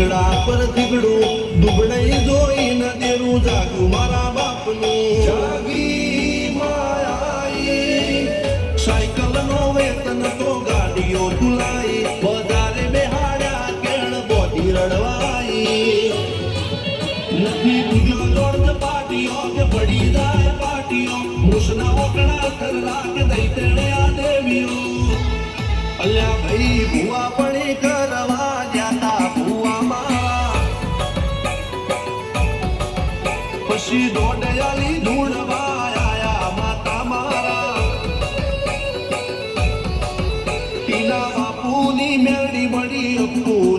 થીગડા પર થીગડું દુબળાઈ જોઈને દેરું જાગ્યું મારા બાપનું જાગી માયાઈ સાયકલ નો વેતન તો ગાડીઓ તુલાઈ વધારે બેહાડ્યા કેળ બોડી રડવાઈ નથી બુજો જોર્જ પાટીઓ કે પડી જાય પાટીઓ મૂસના ઓકડા થરલા કે દઈ તેણે આ દેવીઓ અલ્યા ભાઈ ભુવા પડી કરવા જાતા ભુવા મારા પછી દોડયાલી ધૂળવા આયા માતા મારા ટીના બાપુની મેળી મળી અપુ